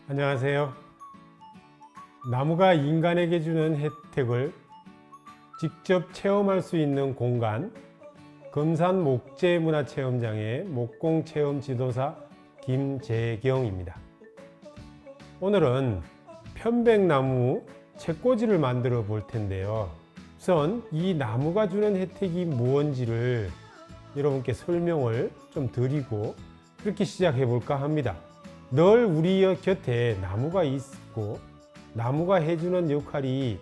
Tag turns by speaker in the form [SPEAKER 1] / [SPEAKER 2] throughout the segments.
[SPEAKER 1] 안녕하세요. 나무가 인간에게 주는 혜택을 직접 체험할 수 있는 공간, 금산 목재문화체험장의 목공체험 지도사 김재경입니다. 오늘은 편백나무 책꽂이를 만들어 볼 텐데요. 우선 이 나무가 주는 혜택이 무엇인지를 여러분께 설명을 좀 드리고 그렇게 시작해 볼까 합니다. 늘 우리 곁에 나무가 있고 나무가 해주는 역할이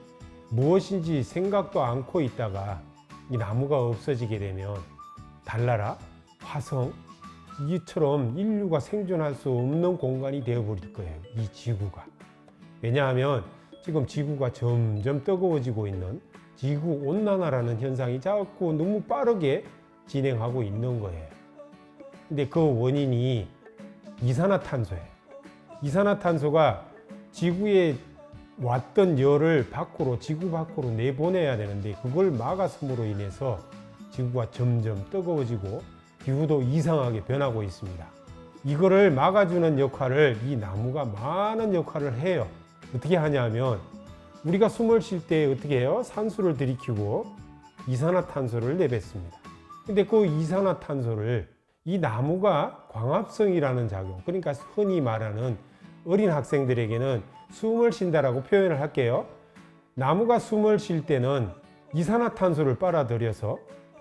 [SPEAKER 1] 무엇인지 생각도 않고 있다가 이 나무가 없어지게 되면 달나라, 화성, 이처럼 인류가 생존할 수 없는 공간이 되어버릴 거예요. 이 지구가. 왜냐하면 지금 지구가 점점 뜨거워지고 있는 지구온난화라는 현상이 자꾸 너무 빠르게 진행하고 있는 거예요. 근데 그 원인이 이산화탄소예요. 이산화탄소가 지구에 왔던 열을 밖으로, 지구 밖으로 내보내야 되는데 그걸 막아섬으로 인해서 지구가 점점 뜨거워지고 기후도 이상하게 변하고 있습니다. 이거를 막아주는 역할을 이 나무가 많은 역할을 해요. 어떻게 하냐면 우리가 숨을 쉴 때 어떻게 해요? 산소를 들이키고 이산화탄소를 내뱉습니다. 근데 그 이산화탄소를 이 나무가 광합성이라는 작용, 그러니까 흔히 말하는 어린 학생들에게는 숨을 쉰다라고 표현을 할게요. 나무가 숨을 쉴 때는 이산화탄소를 빨아들여서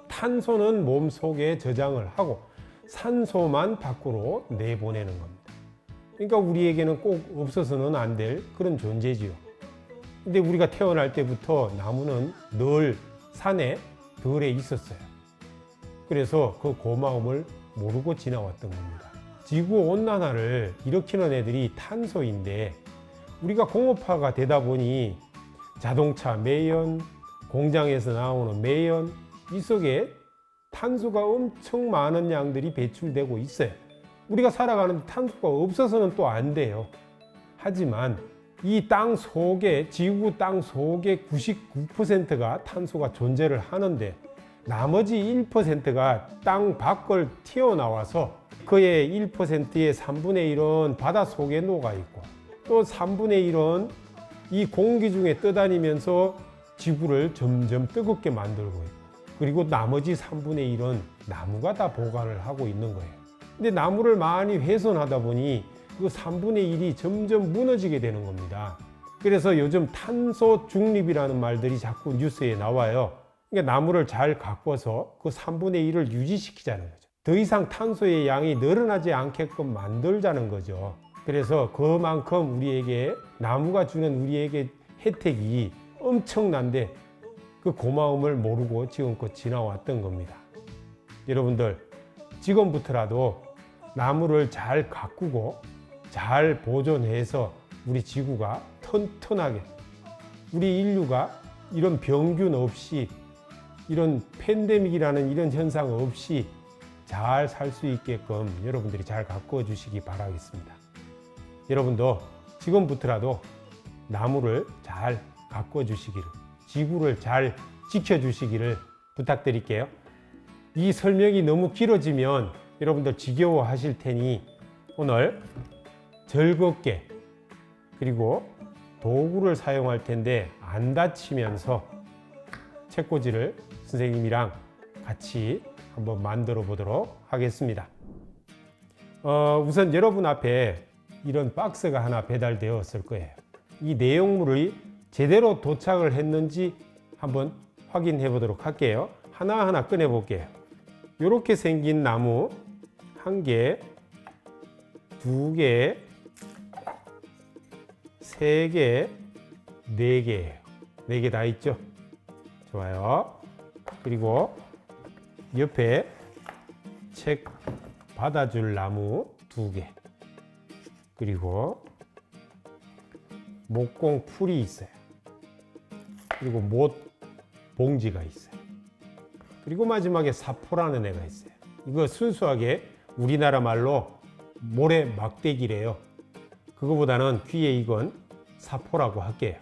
[SPEAKER 1] 탄소는 몸 속에 저장을 하고 산소만 밖으로 내보내는 겁니다. 그러니까 우리에게는 꼭 없어서는 안 될 그런 존재지요. 근데 우리가 태어날 때부터 나무는 늘 산에 들에 있었어요. 그래서 그 고마움을 모르고 지나왔던 겁니다. 지구온난화를 일으키는 애들이 탄소인데 우리가 공업화가 되다 보니 자동차 매연, 공장에서 나오는 매연, 이 속에 탄소가 엄청 많은 양들이 배출되고 있어요. 우리가 살아가는데 탄소가 없어서는 또 안 돼요. 하지만 이 땅 속에, 지구 땅 속에 99%가 탄소가 존재를 하는데 나머지 1%가 땅 밖을 튀어나와서 그의 1%의 3분의 1은 바다 속에 녹아있고 또 3분의 1은 이 공기 중에 떠다니면서 지구를 점점 뜨겁게 만들고 있고 그리고 나머지 3분의 1은 나무가 다 보관을 하고 있는 거예요. 근데 나무를 많이 훼손하다 보니 그 3분의 1이 점점 무너지게 되는 겁니다. 그래서 요즘 탄소 중립이라는 말들이 자꾸 뉴스에 나와요. 그러니까 나무를 잘 가꿔서 그 3분의 1을 유지시키자는 거죠. 더 이상 탄소의 양이 늘어나지 않게끔 만들자는 거죠. 그래서 그만큼 우리에게 나무가 주는 우리에게 혜택이 엄청난데 그 고마움을 모르고 지금껏 지나왔던 겁니다. 여러분들 지금부터라도 나무를 잘 가꾸고 잘 보존해서 우리 지구가 튼튼하게 우리 인류가 이런 병균 없이 이런 팬데믹이라는 이런 현상 없이 잘 살 수 있게끔 여러분들이 잘 가꾸어 주시기 바라겠습니다. 여러분도 지금부터라도 나무를 잘 가꾸어 주시기를, 지구를 잘 지켜 주시기를 부탁드릴게요. 이 설명이 너무 길어지면 여러분들 지겨워 하실 테니 오늘 즐겁게 그리고 도구를 사용할 텐데 안 다치면서 책꽂이를 선생님이랑 같이 한번 만들어 보도록 하겠습니다. 우선 여러분 앞에 이런 박스가 하나 배달되었을 거예요. 이 내용물이 제대로 도착을 했는지 한번 확인해 보도록 할게요. 하나하나 꺼내 볼게요. 이렇게 생긴 나무 1개, 2개, 3개, 4개예요. 4개 다 있죠? 좋아요. 그리고 옆에 책 받아줄 나무 2개. 그리고 목공 풀이 있어요. 그리고 못 봉지가 있어요. 그리고 마지막에 사포라는 애가 있어요. 이거 순수하게 우리나라 말로 모래 막대기래요. 그거보다는 귀에 익은 사포라고 할게요.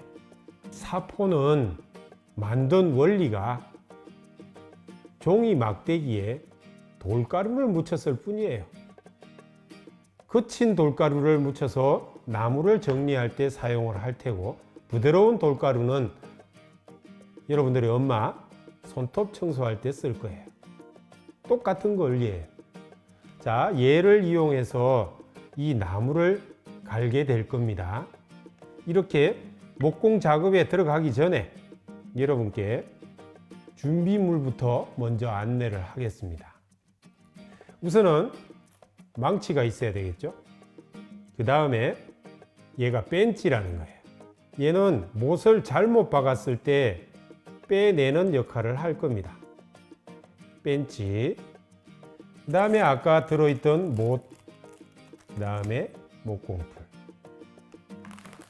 [SPEAKER 1] 사포는 만든 원리가 종이 막대기에 돌가루를 묻혔을 뿐이에요. 거친 돌가루를 묻혀서 나무를 정리할 때 사용을 할 테고, 부드러운 돌가루는 여러분들의 엄마 손톱 청소할 때 쓸 거예요. 똑같은 원리예요. 자, 얘를 이용해서 이 나무를 갈게 될 겁니다. 이렇게 목공 작업에 들어가기 전에 여러분께 준비물부터 먼저 안내를 하겠습니다. 우선은 망치가 있어야 되겠죠. 그 다음에 얘가 벤치라는 거예요. 얘는 못을 잘못 박았을 때 빼내는 역할을 할 겁니다. 벤치. 그 다음에 아까 들어있던 못, 그 다음에 목공풀.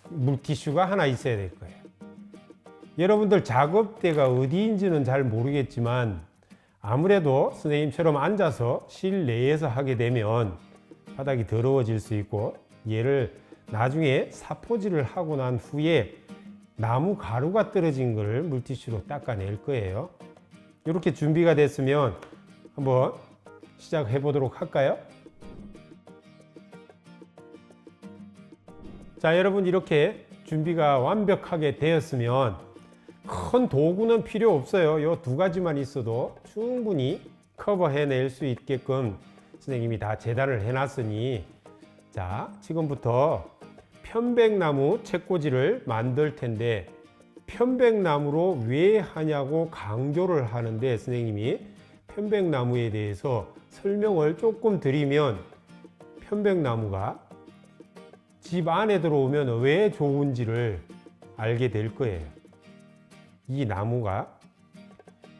[SPEAKER 1] 물티슈가 하나 있어야 될 거예요. 여러분들 작업대가 어디인지는 잘 모르겠지만 아무래도 선생님처럼 앉아서 실내에서 하게 되면 바닥이 더러워질 수 있고, 얘를 나중에 사포질을 하고 난 후에 나무 가루가 떨어진 것을 물티슈로 닦아낼 거예요. 이렇게 준비가 됐으면 한번 시작해 보도록 할까요? 자, 여러분 이렇게 준비가 완벽하게 되었으면 큰 도구는 필요 없어요. 이 두 가지만 있어도 충분히 커버해낼 수 있게끔 선생님이 다 재단을 해놨으니, 자, 지금부터 편백나무 책꽂이를 만들 텐데, 편백나무로 왜 하냐고 강조를 하는데 선생님이 편백나무에 대해서 설명을 조금 드리면 편백나무가 집 안에 들어오면 왜 좋은지를 알게 될 거예요. 이 나무가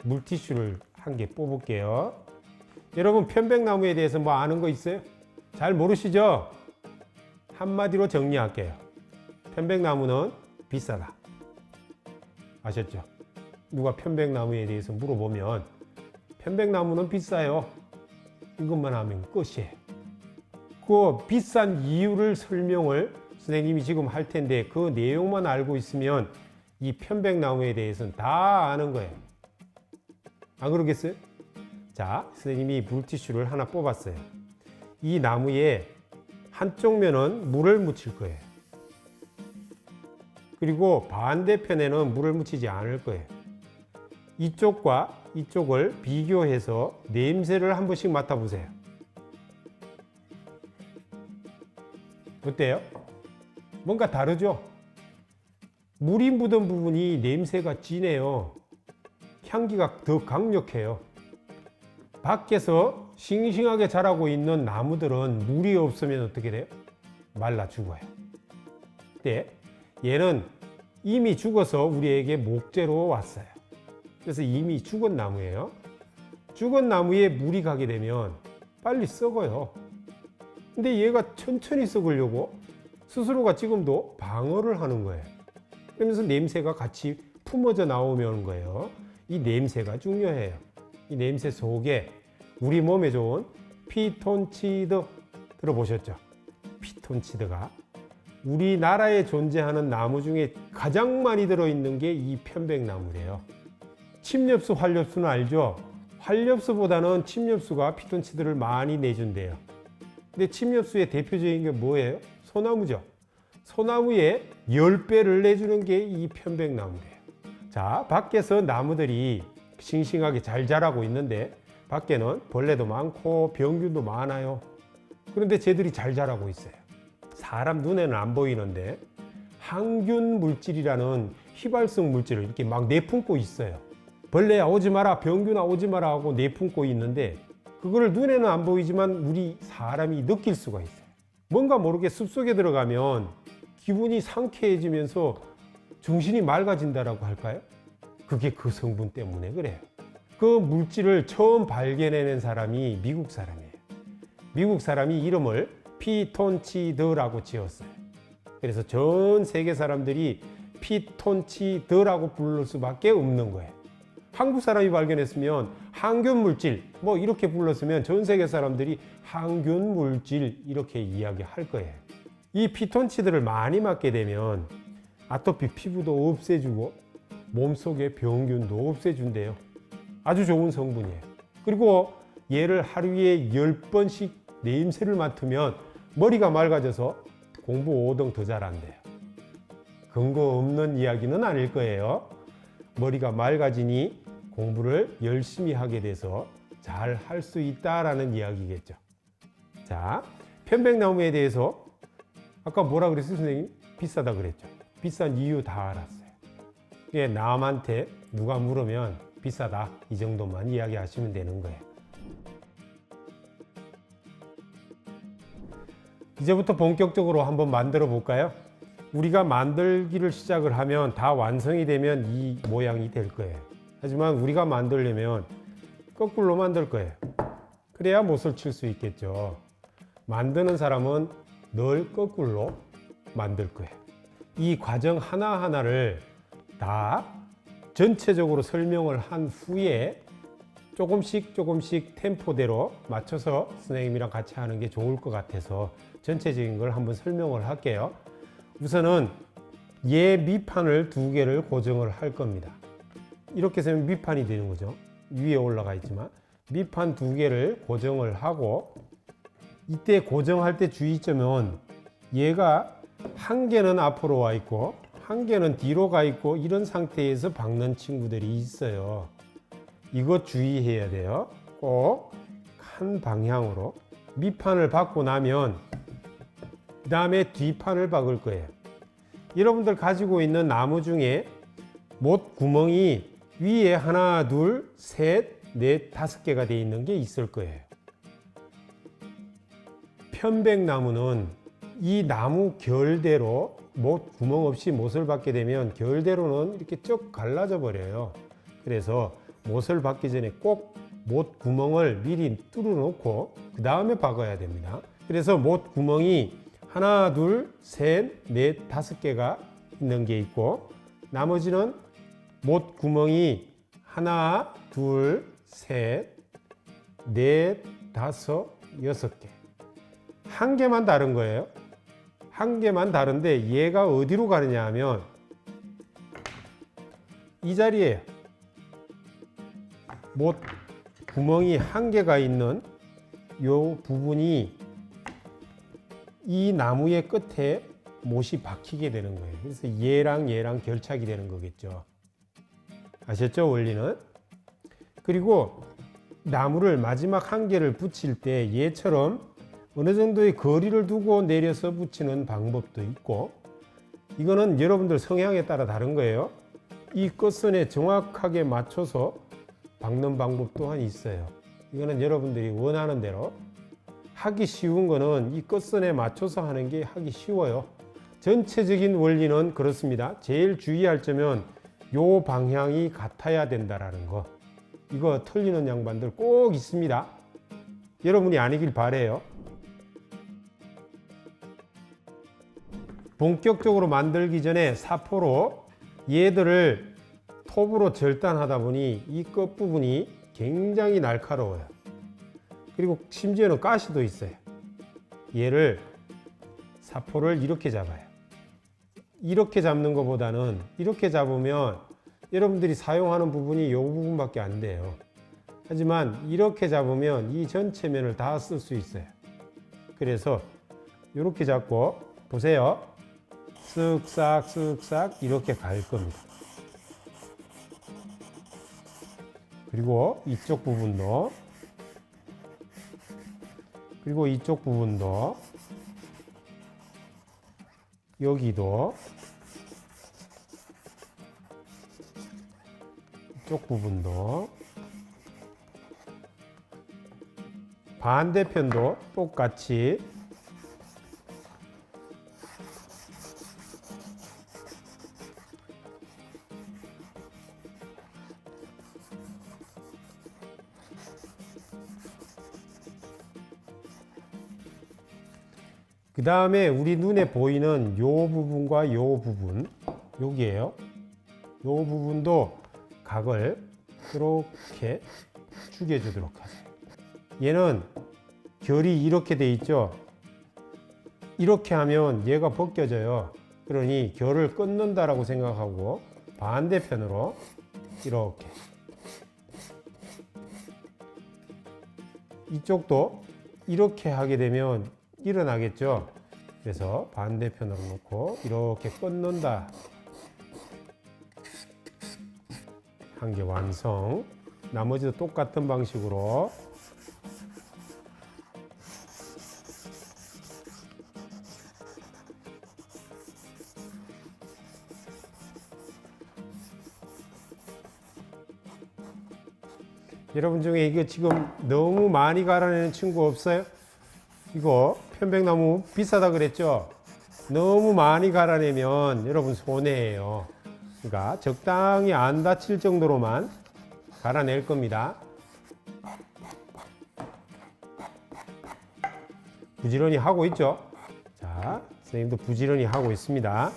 [SPEAKER 1] 물티슈를 한 개 뽑을게요. 여러분 편백나무에 대해서 뭐 아는 거 있어요? 잘 모르시죠? 한마디로 정리할게요. 편백나무는 비싸다. 아셨죠? 누가 편백나무에 대해서 물어보면 편백나무는 비싸요. 이것만 하면 끝이에요. 그 비싼 이유를 설명을 선생님이 지금 할 텐데, 그 내용만 알고 있으면 이 편백나무에 대해서는 다 아는 거예요. 안 그러겠어요? 자, 선생님이 물티슈를 하나 뽑았어요. 이 나무에 한쪽 면은 물을 묻힐 거예요. 그리고 반대편에는 물을 묻히지 않을 거예요. 이쪽과 이쪽을 비교해서 냄새를 한 번씩 맡아보세요. 어때요? 뭔가 다르죠? 물이 묻은 부분이 냄새가 진해요. 향기가 더 강력해요. 밖에서 싱싱하게 자라고 있는 나무들은 물이 없으면 어떻게 돼요? 말라 죽어요. 근데 얘는 이미 죽어서 우리에게 목재로 왔어요. 그래서 이미 죽은 나무예요. 죽은 나무에 물이 가게 되면 빨리 썩어요. 근데 얘가 천천히 썩으려고 스스로가 지금도 방어를 하는 거예요. 그러면서 냄새가 같이 품어져 나오면 거예요. 이 냄새가 중요해요. 이 냄새 속에 우리 몸에 좋은 피톤치드 들어보셨죠? 피톤치드가 우리나라에 존재하는 나무 중에 가장 많이 들어있는 게 이 편백나무래요. 침엽수, 활엽수는 알죠? 활엽수보다는 침엽수가 피톤치드를 많이 내준대요. 근데 침엽수의 대표적인 게 뭐예요? 소나무죠. 소나무의 10배를 내주는 게 이 편백나무래요. 자, 밖에서 나무들이 싱싱하게 잘 자라고 있는데 밖에는 벌레도 많고 병균도 많아요. 그런데 쟤들이 잘 자라고 있어요. 사람 눈에는 안 보이는데 항균 물질이라는 휘발성 물질을 이렇게 막 내뿜고 있어요. 벌레야 오지 마라, 병균아 오지 마라 하고 내뿜고 있는데 그거를 눈에는 안 보이지만 우리 사람이 느낄 수가 있어요. 뭔가 모르게 숲속에 들어가면 기분이 상쾌해지면서 정신이 맑아진다라고 할까요? 그게 그 성분 때문에 그래요. 그 물질을 처음 발견해낸 사람이 미국 사람이에요. 미국 사람이 이름을 피톤치드라고 지었어요. 그래서 전 세계 사람들이 피톤치드라고 부를 수밖에 없는 거예요. 한국 사람이 발견했으면 항균 물질 뭐 이렇게 불렀으면 전 세계 사람들이 항균 물질 이렇게 이야기할 거예요. 이 피톤치드를 많이 맞게 되면 아토피 피부도 없애주고 몸속의 병균도 없애준대요. 아주 좋은 성분이에요. 그리고 얘를 하루에 10번씩 냄새를 맡으면 머리가 맑아져서 공부 5등 더 잘한대요. 근거 없는 이야기는 아닐 거예요. 머리가 맑아지니 공부를 열심히 하게 돼서 잘 할 수 있다라는 이야기겠죠. 자, 편백나무에 대해서 아까 뭐라 그랬어요, 선생님? 비싸다 그랬죠. 비싼 이유 다 알았어요. 이게 남한테 누가 물으면 비싸다 이 정도만 이야기하시면 되는 거예요. 이제부터 본격적으로 한번 만들어 볼까요? 우리가 만들기를 시작을 하면 다 완성이 되면 이 모양이 될 거예요. 하지만 우리가 만들려면 거꾸로 만들 거예요. 그래야 못을 칠 수 있겠죠. 만드는 사람은 늘 거꾸로 만들 거예요. 이 과정 하나하나를 다 전체적으로 설명을 한 후에 조금씩 템포대로 맞춰서 선생님이랑 같이 하는 게 좋을 것 같아서 전체적인 걸 한번 설명을 할게요. 우선은 얘 밑판을 2개를 고정을 할 겁니다. 이렇게 되면 밑판이 되는 거죠. 위에 올라가 있지만 밑판 2개를 고정을 하고, 이때 고정할 때 주의점은 얘가 한 개는 앞으로 와 있고 한 개는 뒤로 가 있고 이런 상태에서 박는 친구들이 있어요. 이거 주의해야 돼요. 꼭 한 방향으로 밑판을 박고 나면 그 다음에 뒷판을 박을 거예요. 여러분들 가지고 있는 나무 중에 못 구멍이 위에 하나, 둘, 셋, 넷, 5개가 되어 있는 게 있을 거예요. 편백나무는 이 나무 결대로 못 구멍 없이 못을 박게 되면 결대로는 이렇게 쭉 갈라져 버려요. 그래서 못을 박기 전에 꼭 못 구멍을 미리 뚫어 놓고 그 다음에 박아야 됩니다. 그래서 못 구멍이 하나, 둘, 셋, 넷, 5개가 있는 게 있고, 나머지는 못 구멍이 하나, 둘, 셋, 넷, 5, 6개. 한 개만 다른 거예요. 한 개만 다른데 얘가 어디로 가느냐 하면 이 자리에요. 못 구멍이 한 개가 있는 요 부분이 이 나무의 끝에 못이 박히게 되는 거예요. 그래서 얘랑 결착이 되는 거겠죠. 아셨죠? 원리는? 그리고 나무를 마지막 한 개를 붙일 때 얘처럼 어느 정도의 거리를 두고 내려서 붙이는 방법도 있고, 이거는 여러분들 성향에 따라 다른 거예요. 이 끝선에 정확하게 맞춰서 박는 방법 또한 있어요. 이거는 여러분들이 원하는 대로. 하기 쉬운 거는 이 끝선에 맞춰서 하는 게 하기 쉬워요. 전체적인 원리는 그렇습니다. 제일 주의할 점은 요 방향이 같아야 된다라는 거. 이거 틀리는 양반들 꼭 있습니다. 여러분이 아니길 바래요. 본격적으로 만들기 전에 사포로 얘들을 톱으로 절단하다 보니 이 끝부분이 굉장히 날카로워요. 그리고 심지어는 가시도 있어요. 얘를 사포를 이렇게 잡아요. 이렇게 잡는 것보다는 이렇게 잡으면 여러분들이 사용하는 부분이 이 부분밖에 안 돼요. 하지만 이렇게 잡으면 이 전체 면을 다 쓸 수 있어요. 그래서 이렇게 잡고 보세요. 쓱싹 이렇게 갈 겁니다. 그리고 이쪽 부분도, 그리고 이쪽 부분도, 여기도, 이쪽 부분도, 반대편도 똑같이 그 다음에 우리 눈에 보이는 요 부분과 요 부분, 여기에요. 요 부분도 각을 이렇게 죽여주도록 하세요. 얘는 결이 이렇게 돼 있죠. 이렇게 하면 얘가 벗겨져요. 그러니 결을 끊는다라고 생각하고 반대편으로 이렇게. 이쪽도 이렇게 하게 되면 일어나겠죠. 그래서 반대편으로 놓고 이렇게 끊는다. 한 개 완성. 나머지도 똑같은 방식으로 여러분 중에 이거 지금 너무 많이 갈아내는 친구 없어요? 이거 편백나무 비싸다 그랬죠? 너무 많이 갈아내면 여러분 손해예요. 그러니까 적당히 안 다칠 정도로만 갈아낼 겁니다. 부지런히 하고 있죠? 자, 선생님도 부지런히 하고 있습니다.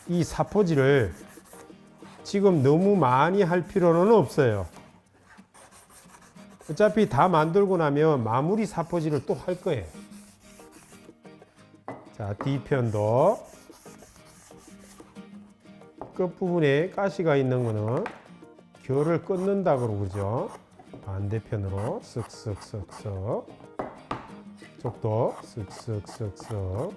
[SPEAKER 1] 이 사포질을 지금 너무 많이 할 필요는 없어요. 어차피 다 만들고 나면 마무리 사포질을 또 할 거예요. 자, 뒤편도 끝부분에 가시가 있는 거는 결을 끊는다고 그러죠. 반대편으로 쓱쓱쓱쓱, 쪽도 쓱쓱쓱쓱.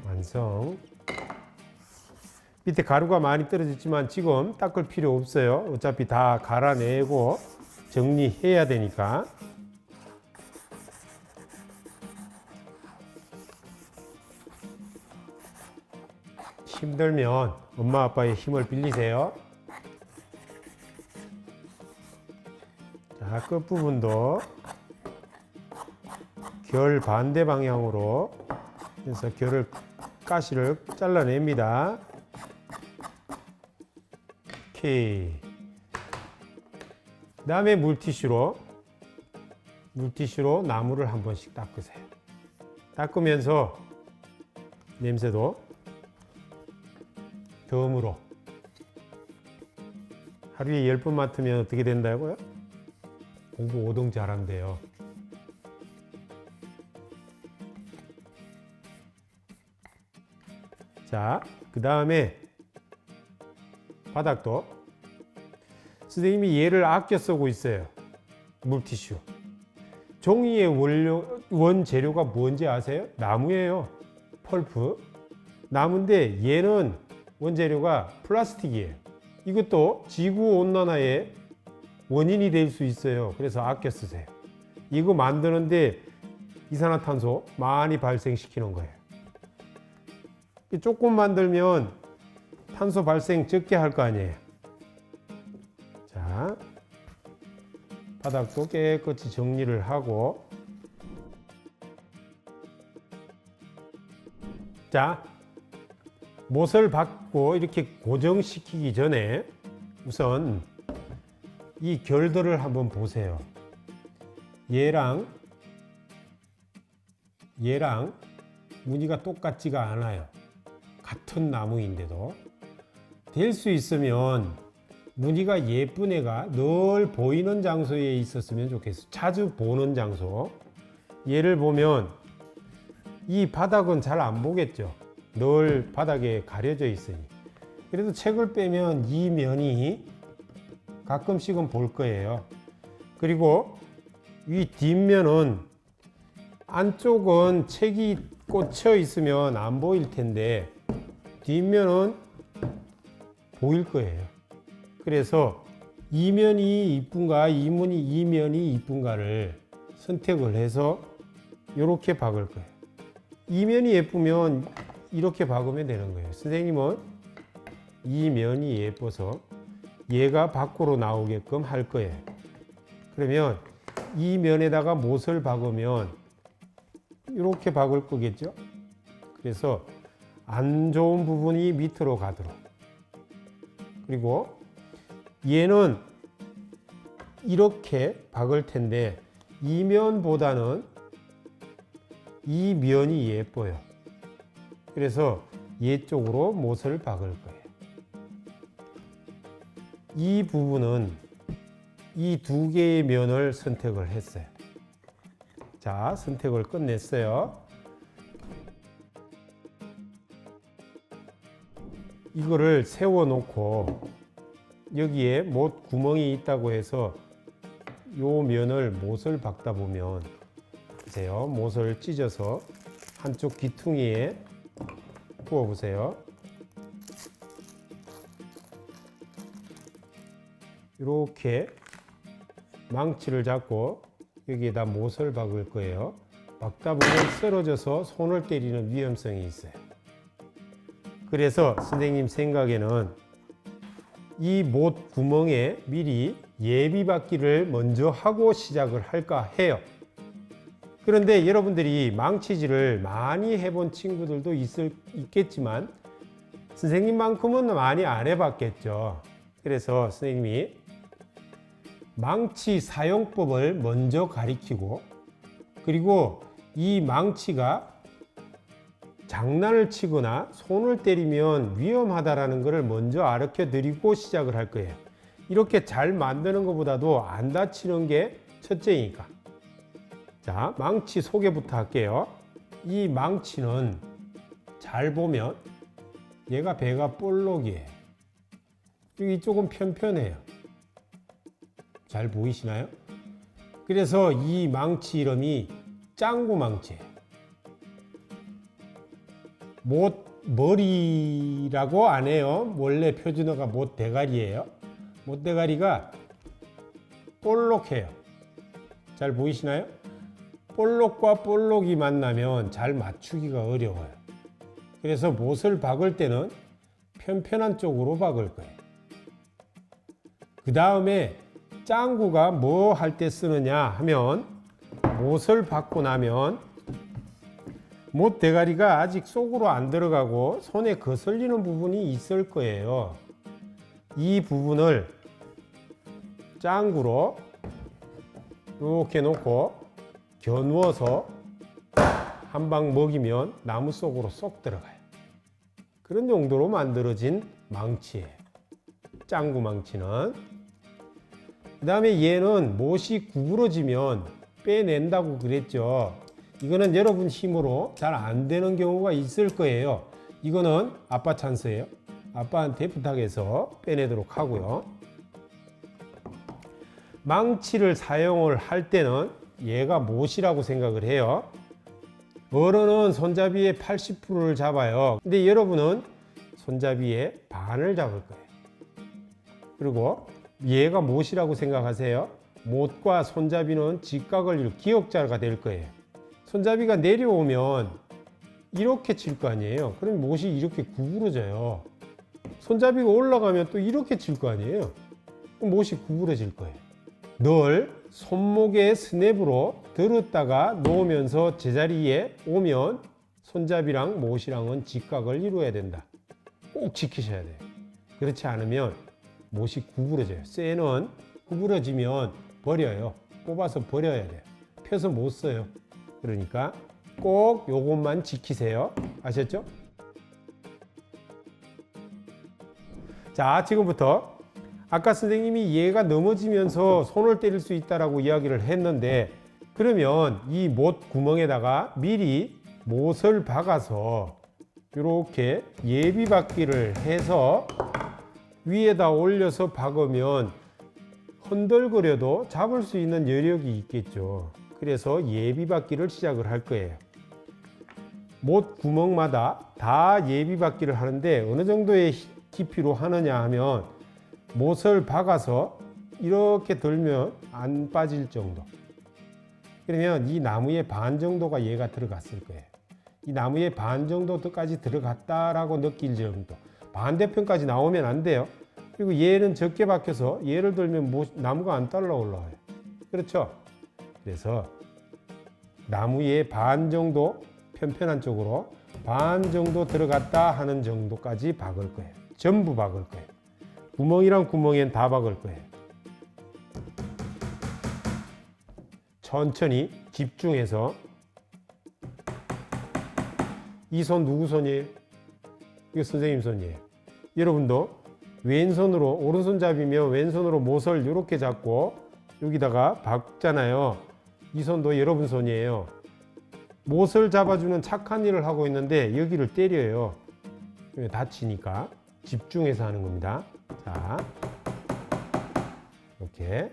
[SPEAKER 1] 완성. 밑에 가루가 많이 떨어졌지만 지금 닦을 필요 없어요. 어차피 다 갈아내고 정리해야 되니까. 힘들면 엄마 아빠의 힘을 빌리세요. 자, 끝부분도 결 반대 방향으로 해서 결을 가시를 잘라냅니다. 오케이. 그 다음에 물티슈로 나무를 한 번씩 닦으세요. 닦으면서 냄새도 덤으로 하루에 10번 맡으면 어떻게 된다고요? 공부 5등 잘한대요. 자, 그 다음에 바닥도 선생님이 얘를 아껴 쓰고 있어요. 물티슈. 종이의 원재료가 뭔지 아세요? 나무예요. 펄프. 나무인데 얘는 원재료가 플라스틱이에요. 이것도 지구온난화의 원인이 될 수 있어요. 그래서 아껴 쓰세요. 이거 만드는데 이산화탄소 많이 발생시키는 거예요. 조금 만들면 탄소 발생 적게 할 거 아니에요. 자, 바닥도 깨끗이 정리를 하고, 자, 못을 박고 이렇게 고정시키기 전에 우선 이 결들을 한번 보세요. 얘랑 무늬가 똑같지가 않아요. 같은 나무인데도. 될 수 있으면 무늬가 예쁜 애가 늘 보이는 장소에 있었으면 좋겠어요. 자주 보는 장소. 얘를 보면 이 바닥은 잘 안 보겠죠. 늘 바닥에 가려져 있으니. 그래도 책을 빼면 이 면이 가끔씩은 볼 거예요. 그리고 이 뒷면은 안쪽은 책이 꽂혀 있으면 안 보일 텐데 뒷면은 보일 거예요. 그래서 이 면이 이쁜가 이 면이 이쁜가를 선택을 해서 이렇게 박을 거예요. 이 면이 예쁘면 이렇게 박으면 되는 거예요. 선생님은 이 면이 예뻐서 얘가 밖으로 나오게끔 할 거예요. 그러면 이 면에다가 못을 박으면 이렇게 박을 거겠죠. 그래서 안 좋은 부분이 밑으로 가도록. 그리고 얘는 이렇게 박을 텐데 이 면보다는 이 면이 예뻐요. 그래서 얘 쪽으로 못을 박을 거예요. 이 부분은 이 두 개의 면을 선택을 했어요. 자, 선택을 끝냈어요. 이거를 세워 놓고 여기에 못 구멍이 있다고 해서 요 면을 못을 박다 보면 보세요. 못을 찢어서 한쪽 귀퉁이에 부어 보세요. 이렇게 망치를 잡고 여기에다 못을 박을 거예요. 박다 보면 쓰러져서 손을 때리는 위험성이 있어요. 그래서 선생님 생각에는 이 못 구멍에 미리 예비 박기를 먼저 하고 시작을 할까 해요. 그런데 여러분들이 망치질을 많이 해본 친구들도 있겠지만 선생님만큼은 많이 안 해봤겠죠. 그래서 선생님이 망치 사용법을 먼저 가리키고, 그리고 이 망치가 장난을 치거나 손을 때리면 위험하다라는 것을 먼저 가르쳐 드리고 시작을 할 거예요. 이렇게 잘 만드는 것보다도 안 다치는 게 첫째이니까. 자, 망치 소개부터 할게요. 이 망치는 잘 보면 얘가 배가 볼록이에요. 여기 조금 편편해요. 잘 보이시나요? 그래서 이 망치 이름이 짱구 망치예요. 못 머리라고 안 해요. 원래 표준어가 못 대가리예요. 못 대가리가 볼록해요. 잘 보이시나요? 볼록과 볼록이 만나면 잘 맞추기가 어려워요. 그래서 못을 박을 때는 편편한 쪽으로 박을 거예요. 그 다음에 짱구가 뭐 할 때 쓰느냐 하면, 못을 박고 나면 못 대가리가 아직 속으로 안 들어가고 손에 거슬리는 부분이 있을 거예요. 이 부분을 짱구로 이렇게 놓고 겨누어서 한 방 먹이면 나무 속으로 쏙 들어가요. 그런 용도로 만들어진 망치예요. 짱구 망치는. 그 다음에 얘는 못이 구부러지면 빼낸다고 그랬죠. 이거는 여러분 힘으로 잘 안 되는 경우가 있을 거예요. 이거는 아빠 찬스예요. 아빠한테 부탁해서 빼내도록 하고요. 망치를 사용을 할 때는 얘가 못이라고 생각을 해요. 어른은 손잡이의 80%를 잡아요. 근데 여러분은 손잡이의 반을 잡을 거예요. 그리고 얘가 못이라고 생각하세요. 못과 손잡이는 직각을 이룰 기역자가 될 거예요. 손잡이가 내려오면 이렇게 칠 거 아니에요. 그럼 못이 이렇게 구부러져요. 손잡이가 올라가면 또 이렇게 칠 거 아니에요. 그럼 못이 구부러질 거예요. 늘 손목의 스냅으로 들었다가 놓으면서 제자리에 오면 손잡이랑 못이랑은 직각을 이루어야 된다. 꼭 지키셔야 돼요. 그렇지 않으면 못이 구부러져요. 쇠는 구부러지면 버려요. 뽑아서 버려야 돼요. 펴서 못 써요. 그러니까 꼭 요것만 지키세요. 아셨죠? 자, 지금부터 아까 선생님이 얘가 넘어지면서 손을 때릴 수 있다라고 이야기를 했는데, 그러면 이 못 구멍에다가 미리 못을 박아서 이렇게 예비 박기를 해서 위에다 올려서 박으면 흔들거려도 잡을 수 있는 여력이 있겠죠. 그래서 예비 박기를 시작을 할 거예요. 못 구멍마다 다 예비 박기를 하는데 어느 정도의 깊이로 하느냐 하면, 못을 박아서 이렇게 들면 안 빠질 정도. 그러면 이 나무의 반 정도가 얘가 들어갔을 거예요. 이 나무의 반 정도까지 들어갔다라고 느낄 정도. 반대편까지 나오면 안 돼요. 그리고 얘는 적게 박혀서 얘를 들면 나무가 안 따라 올라와요. 그렇죠? 그래서 나무의 반 정도 편편한 쪽으로 반 정도 들어갔다 하는 정도까지 박을 거예요. 전부 박을 거예요. 구멍이랑 구멍엔 다 박을 거예요. 천천히 집중해서. 이 손 누구 손이에요? 이거 선생님 손이에요. 여러분도 왼손으로, 오른손잡이면 왼손으로 못을 이렇게 잡고 여기다가 박잖아요. 이 손도 여러분 손이에요. 못을 잡아주는 착한 일을 하고 있는데 여기를 때려요. 다치니까 집중해서 하는 겁니다. 자, 이렇게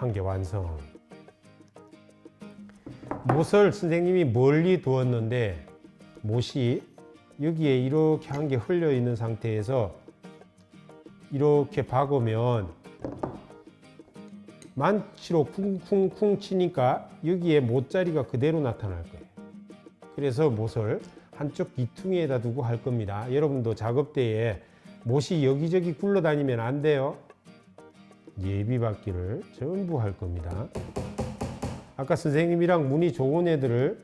[SPEAKER 1] 한 개 완성. 못을 선생님이 멀리 두었는데 못이 여기에 이렇게 한 개 흘려 있는 상태에서 이렇게 박으면 만치로 쿵쿵쿵 치니까 여기에 못자리가 그대로 나타날 거예요. 그래서 못을 한쪽 귀퉁이에다 두고 할 겁니다. 여러분도 작업 때에 못이 여기저기 굴러다니면 안 돼요. 예비박기를 전부 할 겁니다. 아까 선생님이랑 운이 좋은 애들을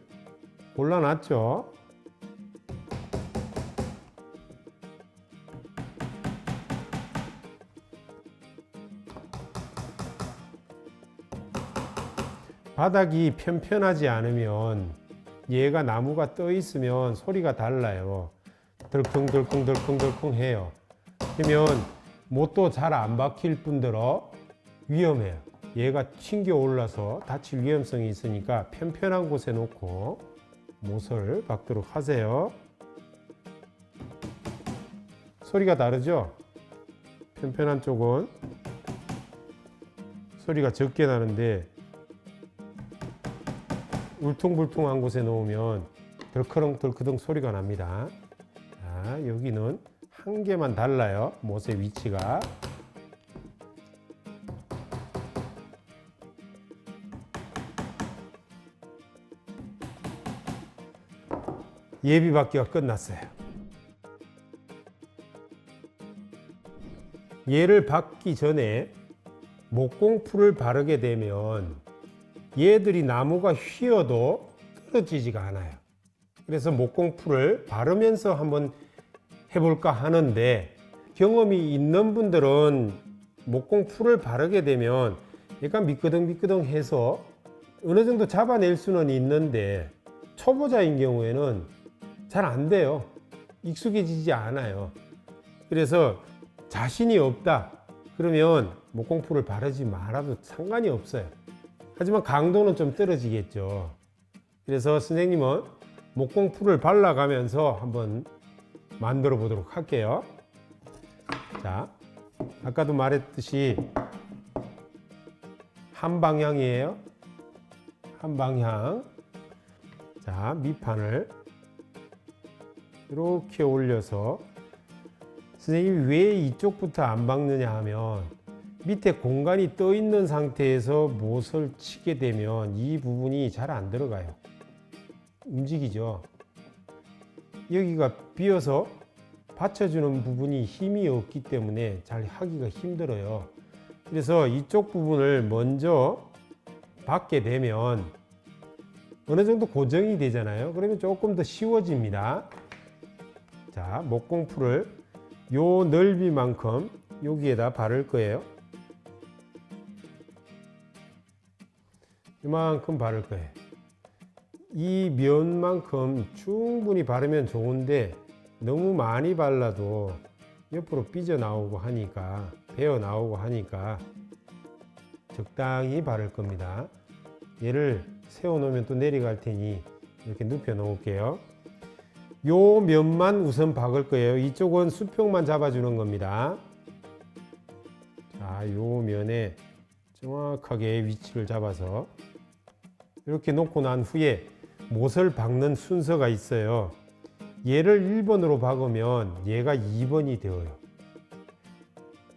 [SPEAKER 1] 골라놨죠. 바닥이 편편하지 않으면 얘가 나무가 떠 있으면 소리가 달라요. 덜컹덜컹덜컹덜컹 해요. 그러면 못도 잘 안 박힐 뿐더러 위험해요. 얘가 튕겨 올라서 다칠 위험성이 있으니까 편편한 곳에 놓고 못을 박도록 하세요. 소리가 다르죠? 편편한 쪽은 소리가 적게 나는데 울퉁불퉁한 곳에 놓으면 덜커덩덜커덩 소리가 납니다. 자, 여기는 한 개만 달라요. 못의 위치가. 예비박기가 끝났어요. 얘를 박기 전에 목공풀을 바르게 되면 얘들이 나무가 휘어도 떨어지지가 않아요. 그래서 목공풀을 바르면서 한번 해볼까 하는데, 경험이 있는 분들은 목공풀을 바르게 되면 약간 미끄덩미끄덩 해서 어느 정도 잡아낼 수는 있는데, 초보자인 경우에는 잘 안 돼요. 익숙해지지 않아요. 그래서 자신이 없다 그러면 목공풀을 바르지 말아도 상관이 없어요. 하지만 강도는 좀 떨어지겠죠. 그래서 선생님은 목공풀을 발라가면서 한번 만들어 보도록 할게요. 자, 아까도 말했듯이 한 방향이에요. 한 방향. 자, 밑판을 이렇게 올려서, 선생님이 왜 이쪽부터 안 박느냐 하면 밑에 공간이 떠 있는 상태에서 못을 치게 되면 이 부분이 잘 안 들어가요. 움직이죠. 여기가 비어서 받쳐주는 부분이 힘이 없기 때문에 잘 하기가 힘들어요. 그래서 이쪽 부분을 먼저 박게 되면 어느 정도 고정이 되잖아요. 그러면 조금 더 쉬워집니다. 자, 목공풀을 요 넓이만큼 여기에다 바를 거예요. 이만큼 바를 거예요. 이 면만큼 충분히 바르면 좋은데 너무 많이 발라도 옆으로 삐져 나오고 하니까, 베어 나오고 하니까 적당히 바를 겁니다. 얘를 세워 놓으면 또 내려갈 테니 이렇게 눕혀 놓을게요. 요 면만 우선 박을 거예요. 이쪽은 수평만 잡아주는 겁니다. 자, 요 면에 정확하게 위치를 잡아서 이렇게 놓고 난 후에 못을 박는 순서가 있어요. 얘를 1번으로 박으면 얘가 2번이 되어요.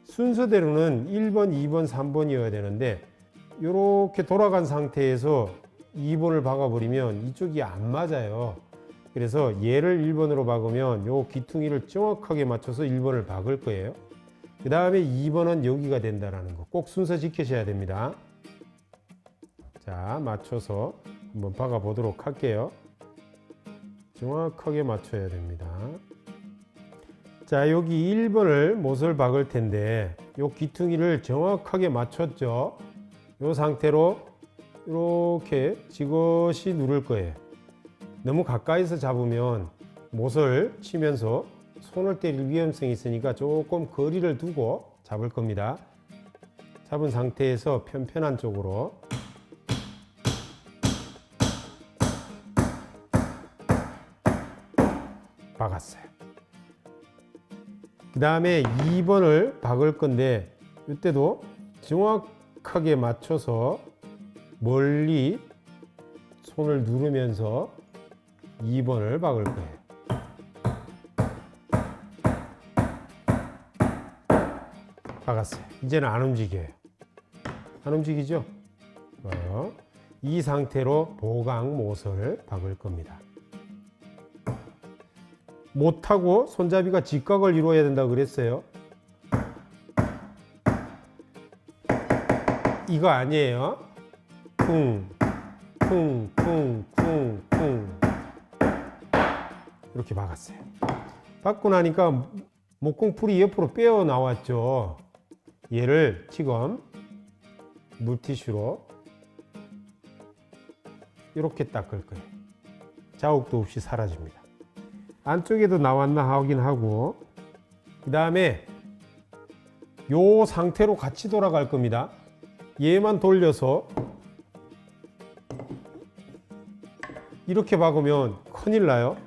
[SPEAKER 1] 순서대로는 1번, 2번, 3번이어야 되는데 이렇게 돌아간 상태에서 2번을 박아버리면 이쪽이 안 맞아요. 그래서 얘를 1번으로 박으면 요 귀퉁이를 정확하게 맞춰서 1번을 박을 거예요. 그 다음에 2번은 여기가 된다는 거 꼭 순서 지키셔야 됩니다. 자, 맞춰서 한번 박아 보도록 할게요. 정확하게 맞춰야 됩니다. 자, 여기 1번을 못을 박을 텐데 요 귀퉁이를 정확하게 맞췄죠. 요 상태로 이렇게 지그시 누를 거예요. 너무 가까이서 잡으면 못을 치면서 손을 때릴 위험성이 있으니까 조금 거리를 두고 잡을 겁니다. 잡은 상태에서 편편한 쪽으로 박았어요. 그 다음에 2번을 박을 건데 이때도 정확하게 맞춰서 멀리 손을 누르면서 2번을 박을 거예요. 박았어요. 이제는 안 움직여요. 안 움직이죠? 이 상태로 보강 못을 박을 겁니다. 못하고 손잡이가 직각을 이루어야 된다고 그랬어요. 이거 아니에요. 쿵, 쿵, 쿵, 쿵, 쿵. 이렇게 박았어요. 박고 나니까 목공풀이 옆으로 빼어 나왔죠. 얘를 지금 물티슈로 이렇게 닦을 거예요. 자국도 없이 사라집니다. 안쪽에도 나왔나 확인하고, 그 다음에 요 상태로 같이 돌아갈 겁니다. 얘만 돌려서 이렇게 박으면 큰일 나요.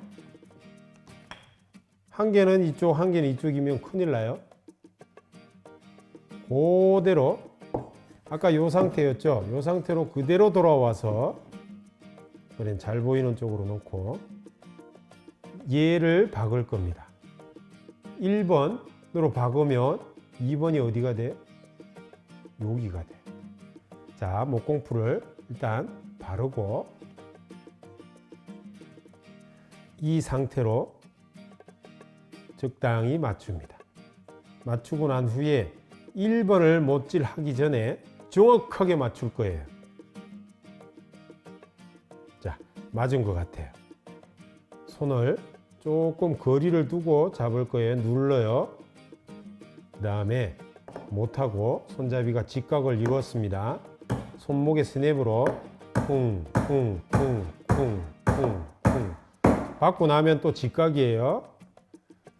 [SPEAKER 1] 한 개는 이쪽, 한 개는 이쪽이면 큰일 나요. 그대로 아까 요 상태였죠. 요 상태로 그대로 돌아와서, 그냥 잘 보이는 쪽으로 놓고 얘를 박을 겁니다. 1번으로 박으면 2번이 어디가 돼? 여기가 돼. 자, 목공풀을 일단 바르고 이 상태로 적당히 맞춥니다. 맞추고 난 후에 1번을 못질하기 전에 정확하게 맞출 거예요. 자, 맞은 것 같아요. 손을 조금 거리를 두고 잡을 거예요. 눌러요. 그 다음에 못하고 손잡이가 직각을 이루었습니다. 손목의 스냅으로 쿵, 쿵, 쿵, 쿵, 쿵, 쿵. 박고 나면 또 직각이에요.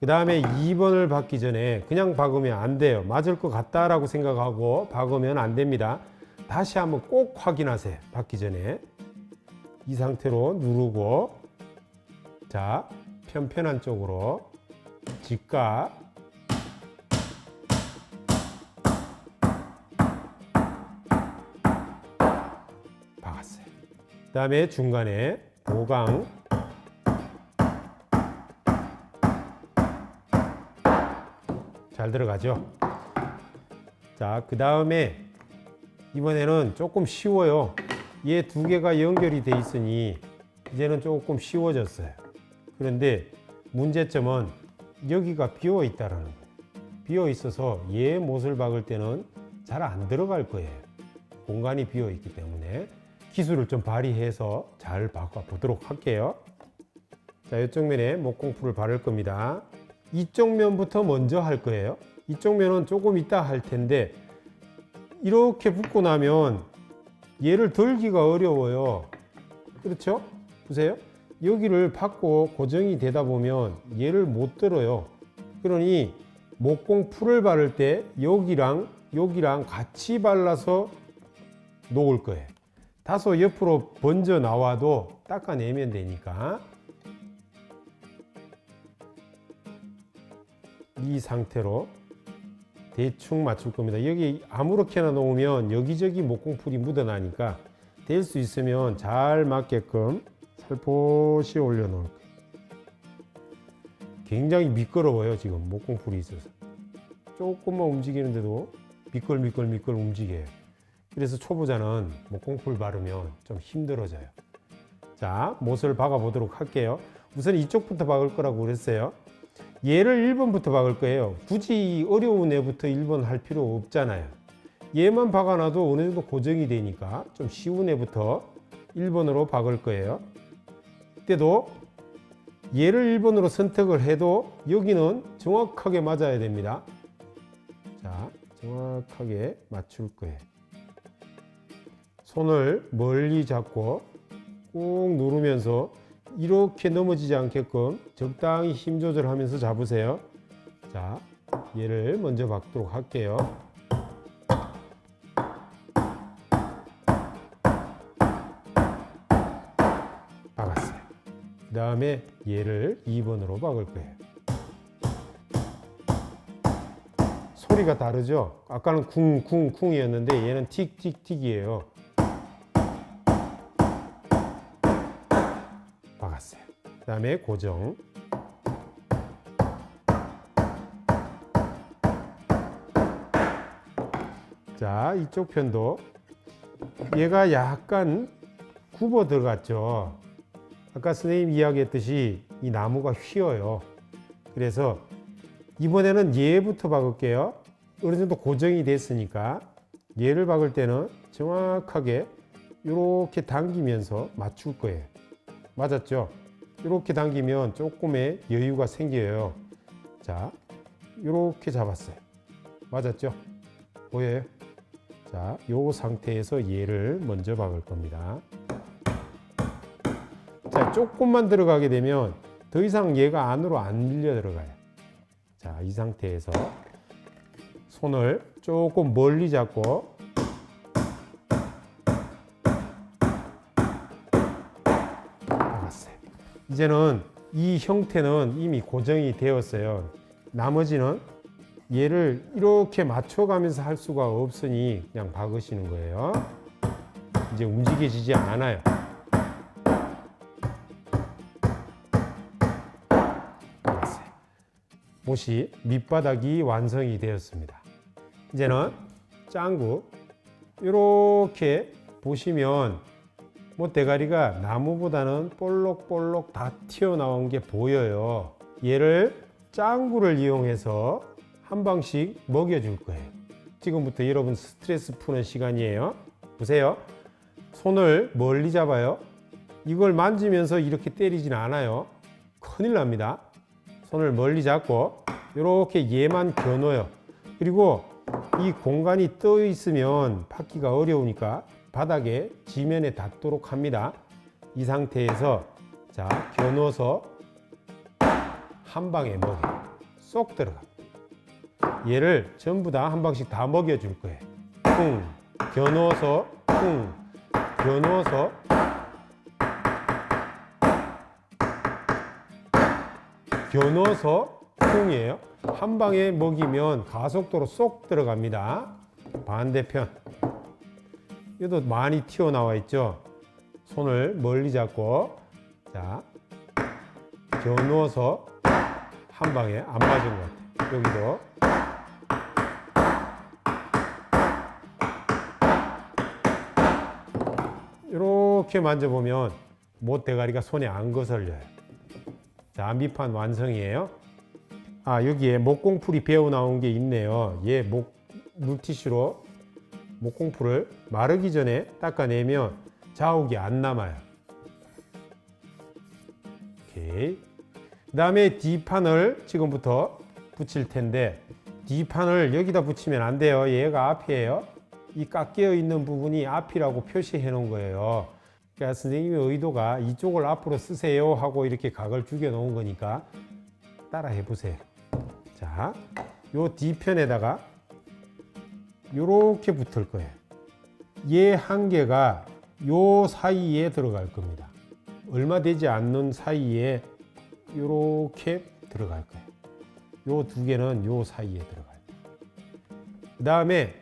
[SPEAKER 1] 그 다음에 2번을 박기 전에 그냥 박으면 안 돼요. 맞을 것 같다라고 생각하고 박으면 안 됩니다. 다시 한번 꼭 확인하세요. 박기 전에. 이 상태로 누르고, 자, 편편한 쪽으로 직각, 박았어요. 그 다음에 중간에 보강, 잘 들어가죠? 자, 그 다음에 이번에는 조금 쉬워요. 얘 두 개가 연결이 돼 있으니 이제는 조금 쉬워졌어요. 그런데 문제점은 여기가 비어 있다라는 거예요. 비어 있어서 얘 못을 박을 때는 잘 안 들어갈 거예요. 공간이 비어 있기 때문에 기술을 좀 발휘해서 잘 박아 보도록 할게요. 자, 이쪽 면에 목공풀을 바를 겁니다. 이쪽 면부터 먼저 할 거예요. 이쪽 면은 조금 이따 할 텐데, 이렇게 붓고 나면 얘를 들기가 어려워요. 그렇죠? 보세요. 여기를 박고 고정이 되다 보면 얘를 못 들어요. 그러니 목공풀을 바를 때 여기랑 같이 발라서 놓을 거예요. 다소 옆으로 번져 나와도 닦아내면 되니까. 이 상태로 대충 맞출 겁니다. 여기 아무렇게나 놓으면 여기저기 목공풀이 묻어나니까 될 수 있으면 잘 맞게끔 살포시 올려놓을 거예요. 굉장히 미끄러워요. 지금 목공풀이 있어서 조금만 움직이는데도 미끌미끌 움직여요. 그래서 초보자는 목공풀 바르면 좀 힘들어져요. 자, 못을 박아 보도록 할게요. 우선 이쪽부터 박을 거라고 그랬어요. 얘를 1번부터 박을 거예요. 굳이 어려운 애부터 1번 할 필요 없잖아요. 얘만 박아놔도 어느 정도 고정이 되니까 좀 쉬운 애부터 1번으로 박을 거예요. 이때도 얘를 1번으로 선택을 해도 여기는 정확하게 맞아야 됩니다. 자, 정확하게 맞출 거예요. 손을 멀리 잡고 꾹 누르면서 이렇게 넘어지지 않게끔 적당히 힘 조절하면서 잡으세요. 자, 얘를 먼저 박도록 할게요. 박았어요. 그 다음에 얘를 2번으로 박을 거예요. 소리가 다르죠. 아까는 쿵쿵쿵이었는데 얘는 틱틱틱이에요. 박았어요. 그 다음에 고정. 자, 이쪽 편도 얘가 약간 굽어 들어갔죠. 아까 선생님 이야기했듯이 이 나무가 휘어요. 그래서 이번에는 얘부터 박을게요. 어느 정도 고정이 됐으니까 얘를 박을 때는 정확하게 이렇게 당기면서 맞출 거예요. 맞았죠? 이렇게 당기면 조금의 여유가 생겨요. 자, 이렇게 잡았어요. 맞았죠? 보여요? 자, 이 상태에서 얘를 먼저 박을 겁니다. 자, 조금만 들어가게 되면 더 이상 얘가 안으로 안 밀려 들어가요. 자, 이 상태에서 손을 조금 멀리 잡고 박았어요. 이제는 이 형태는 이미 고정이 되었어요. 나머지는 얘를 이렇게 맞춰가면서 할 수가 없으니 그냥 박으시는 거예요. 이제 움직여지지 않아요. 박았어요. 못이 밑바닥이 완성이 되었습니다. 이제는 짱구 이렇게 보시면 못 대가리가 나무보다는 볼록볼록 다 튀어나온 게 보여요. 얘를 짱구를 이용해서 한 방씩 먹여줄 거예요. 지금부터 여러분 스트레스 푸는 시간이에요. 보세요. 손을 멀리 잡아요. 이걸 만지면서 이렇게 때리진 않아요. 큰일 납니다. 손을 멀리 잡고 이렇게 얘만 겨눠요. 그리고 이 공간이 떠 있으면 받기가 어려우니까 바닥에 지면에 닿도록 합니다. 이 상태에서 자, 겨눠서 한 방에 먹여 쏙 들어갑니다. 얘를 전부 다 한 방씩 다 먹여줄 거예요. 쿵, 겨누어서, 쿵, 겨누어서, 겨누어서, 쿵이에요. 한 방에 먹이면 가속도로 쏙 들어갑니다. 반대편. 얘도 많이 튀어나와 있죠. 손을 멀리 잡고, 자, 겨누어서 한 방에 안 맞은 것 같아요. 여기도. 이렇게 만져보면 못 대가리가 손에 안 거슬려요. 자, 밑판 완성이에요. 아, 여기에 목공풀이 배어 나온 게 있네요. 얘 물티슈로 목공풀을 마르기 전에 닦아내면 자욱이 안 남아요. 오케이. 그 다음에 D판을 지금부터 붙일 텐데 D판을 여기다 붙이면 안 돼요. 얘가 앞이에요. 이 깎여 있는 부분이 앞이라고 표시해 놓은 거예요. 그러니까 선생님의 의도가 이쪽을 앞으로 쓰세요 하고 이렇게 각을 죽여 놓은 거니까 따라 해보세요. 자, 요 뒤편에다가 요렇게 붙을 거예요. 얘 한 개가 요 사이에 들어갈 겁니다. 얼마 되지 않는 사이에 요렇게 들어갈 거예요. 요 두 개는 요 사이에 들어가요. 그 다음에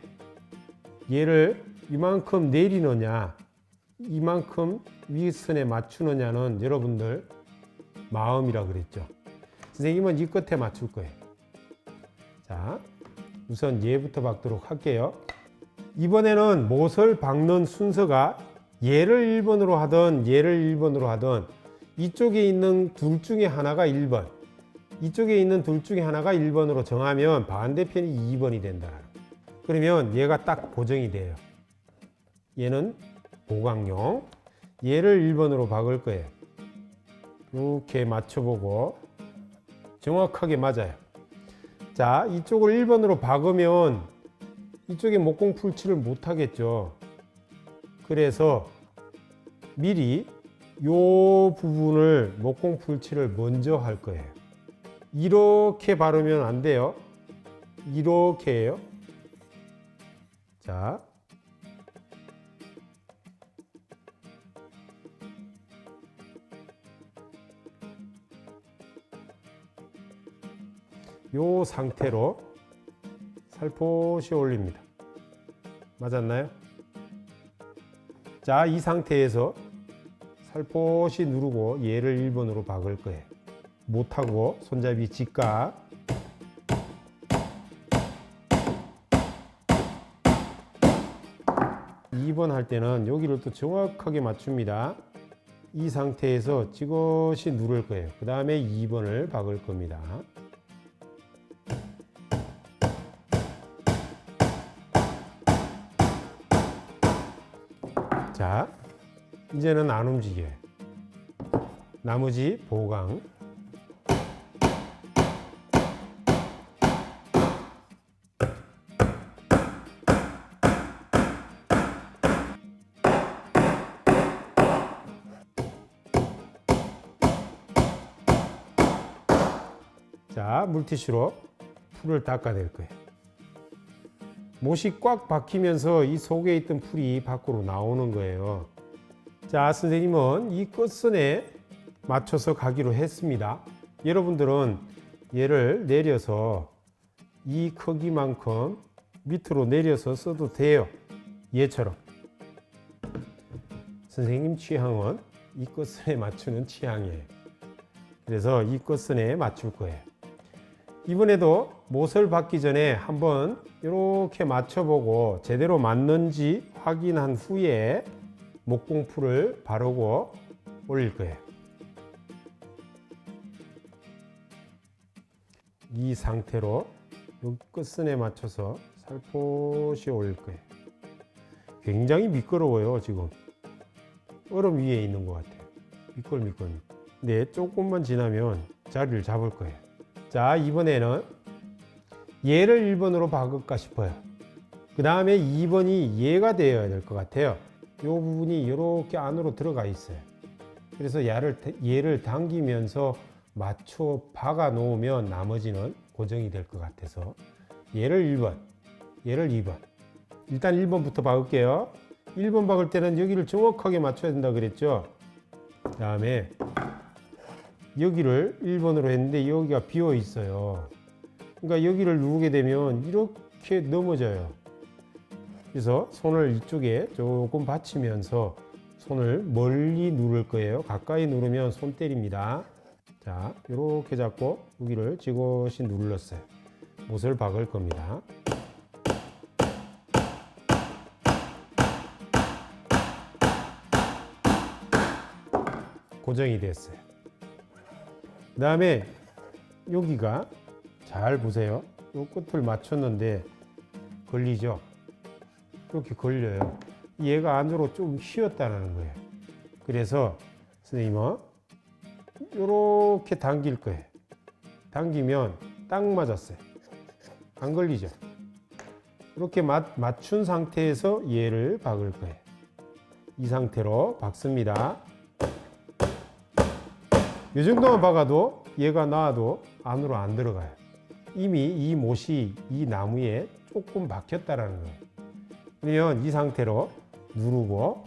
[SPEAKER 1] 얘를 이만큼 내리느냐 이만큼 윗선에 맞추느냐는 여러분들 마음이라 그랬죠. 선생님은 이 끝에 맞출 거예요. 자, 우선 얘부터 박도록 할게요. 이번에는 못을 박는 순서가 얘를 1번으로 하든 얘를 1번으로 하든 이쪽에 있는 둘 중에 하나가 1번, 이쪽에 있는 둘 중에 하나가 1번으로 정하면 반대편이 2번이 된다는 거예요. 그러면 얘가 딱 고정이 돼요. 얘는 보강용. 얘를 1번으로 박을 거예요. 이렇게 맞춰보고 정확하게 맞아요. 자, 이쪽을 1번으로 박으면 이쪽에 목공 풀칠을 못 하겠죠. 그래서 미리 이 부분을 목공 풀칠을 먼저 할 거예요. 이렇게 바르면 안 돼요. 이렇게 해요. 자, 이 상태로 살포시 올립니다. 맞았나요? 자, 이 상태에서 살포시 누르고 얘를 1번으로 박을 거예요. 못하고 손잡이 직각. 이 번 할 때는 여기를 또 정확하게 맞춥니다. 이 상태에서 지그시 누를 거예요. 그 다음에 2번을 박을 겁니다. 자, 이제는 안 움직여요. 나머지 보강. 자, 물티슈로 풀을 닦아낼 거예요. 못이 꽉 박히면서 이 속에 있던 풀이 밖으로 나오는 거예요. 자, 선생님은 이 끝선에 맞춰서 가기로 했습니다. 여러분들은 얘를 내려서 이 크기만큼 밑으로 내려서 써도 돼요. 얘처럼. 선생님 취향은 이 끝선에 맞추는 취향이에요. 그래서 이 끝선에 맞출 거예요. 이번에도 못을 박기 전에 한번 이렇게 맞춰보고 제대로 맞는지 확인한 후에 목공풀을 바르고 올릴 거예요. 이 상태로 이 끝선에 맞춰서 살포시 올릴 거예요. 굉장히 미끄러워요. 지금 얼음 위에 있는 것 같아요. 미끌미끌. 근데 조금만 지나면 자리를 잡을 거예요. 자, 이번에는 얘를 1번으로 박을까 싶어요. 그 다음에 2번이 얘가 되어야 될 것 같아요. 이 부분이 이렇게 안으로 들어가 있어요. 그래서 얘를 당기면서 맞춰 박아 놓으면 나머지는 고정이 될 것 같아서 얘를 1번, 얘를 2번. 일단 1번부터 박을게요. 1번 박을 때는 여기를 정확하게 맞춰야 된다 그랬죠. 그 다음에 여기를 1번으로 했는데 여기가 비어 있어요. 그러니까 여기를 누르게 되면 이렇게 넘어져요. 그래서 손을 이쪽에 조금 받치면서 손을 멀리 누를 거예요. 가까이 누르면 손 때립니다. 자, 이렇게 잡고 여기를 지그시 눌렀어요. 못을 박을 겁니다. 고정이 됐어요. 그 다음에 여기가 잘 보세요. 이 끝을 맞췄는데 걸리죠? 이렇게 걸려요. 얘가 안으로 좀 휘었다는 거예요. 그래서 선생님은 이렇게 당길 거예요. 당기면 딱 맞았어요. 안 걸리죠? 이렇게 맞춘 상태에서 얘를 박을 거예요. 이 상태로 박습니다. 이 정도만 박아도 얘가 나와도 안으로 안 들어가요. 이미 이 못이 이 나무에 조금 박혔다라는 거예요. 그러면 이 상태로 누르고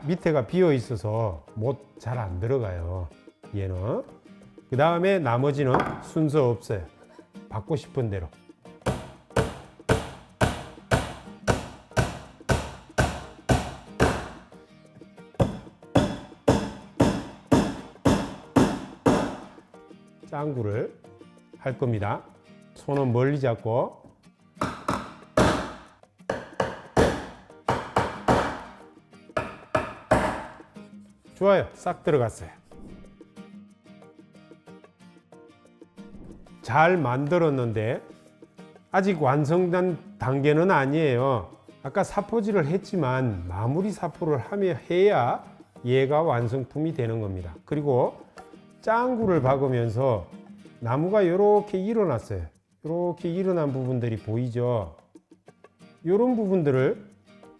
[SPEAKER 1] 밑에가 비어 있어서 못 잘 안 들어가요. 얘는. 그 다음에 나머지는 순서 없어요. 받고 싶은 대로. 짱구를 할 겁니다. 손은 멀리 잡고 좋아요. 싹 들어갔어요. 잘 만들었는데 아직 완성된 단계는 아니에요. 아까 사포질을 했지만 마무리 사포를 해야 얘가 완성품이 되는 겁니다. 그리고 짱구를 박으면서 나무가 이렇게 일어났어요. 이렇게 일어난 부분들이 보이죠? 이런 부분들을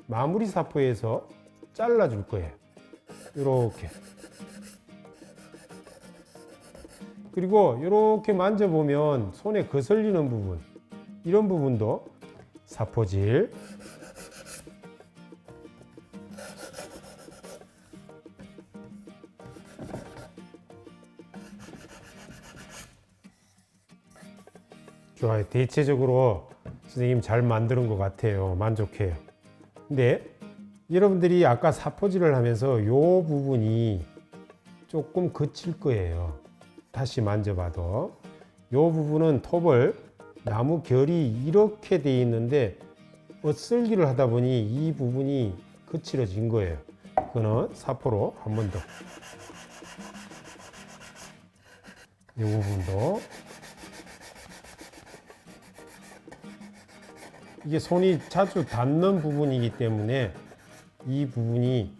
[SPEAKER 1] 마무리 사포에서 잘라줄 거예요. 이렇게. 그리고 이렇게 만져보면 손에 거슬리는 부분, 이런 부분도 사포질. 좋아요. 대체적으로 선생님 잘 만드는 것 같아요. 만족해요. 근데 여러분들이 아까 사포질을 하면서 이 부분이 조금 거칠 거예요. 다시 만져봐도 이 부분은 톱을 나무 결이 이렇게 돼 있는데 엇설기를 하다 보니 이 부분이 거칠어진 거예요. 그거는 사포로 한 번 더. 이 부분도 이게 손이 자주 닿는 부분이기 때문에 이 부분이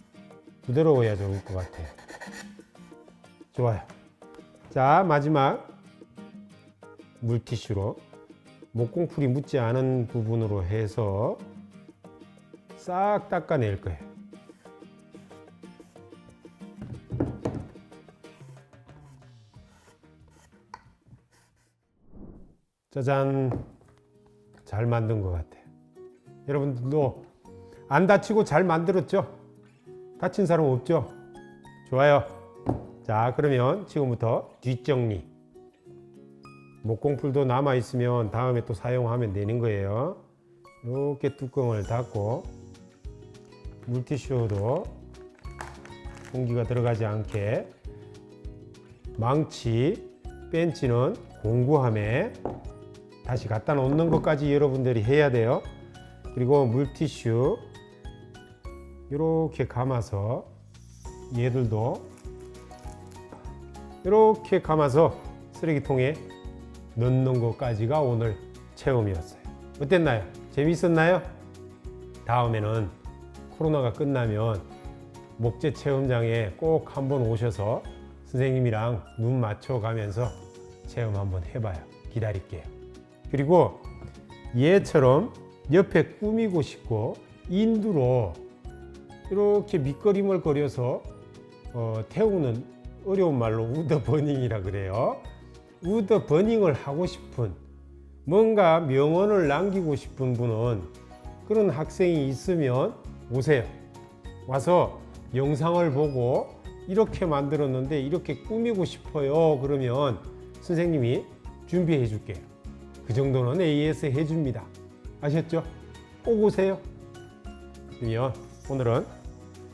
[SPEAKER 1] 부드러워야 좋을 것 같아요. 좋아요. 자, 마지막 물티슈로 목공풀이 묻지 않은 부분으로 해서 싹 닦아낼 거예요. 짜잔, 잘 만든 것 같아요. 여러분들도 안 다치고 잘 만들었죠? 다친 사람 없죠? 좋아요. 자, 그러면 지금부터 뒷정리. 목공풀도 남아 있으면 다음에 또 사용하면 되는 거예요. 이렇게 뚜껑을 닫고 물티슈도 공기가 들어가지 않게, 망치, 벤치는 공구함에 다시 갖다 놓는 것까지 여러분들이 해야 돼요. 그리고 물티슈 이렇게 감아서, 얘들도 이렇게 감아서 쓰레기통에 넣는 것까지가 오늘 체험이었어요. 어땠나요? 재밌었나요? 다음에는 코로나가 끝나면 목재 체험장에 꼭 한번 오셔서 선생님이랑 눈 맞춰 가면서 체험 한번 해봐요. 기다릴게요. 그리고 얘처럼 옆에 꾸미고 싶고 인두로 이렇게 밑그림을 그려서 태우는, 어려운 말로 우드 버닝이라 그래요. 우드 버닝을 하고 싶은, 뭔가 명언을 남기고 싶은 분은, 그런 학생이 있으면 오세요. 와서 영상을 보고 이렇게 만들었는데 이렇게 꾸미고 싶어요. 그러면 선생님이 준비해 줄게요. 그 정도는 AS 해줍니다. 아셨죠? 꼭 오세요. 그러면 오늘은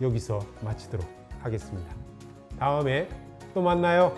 [SPEAKER 1] 여기서 마치도록 하겠습니다. 다음에 또 만나요.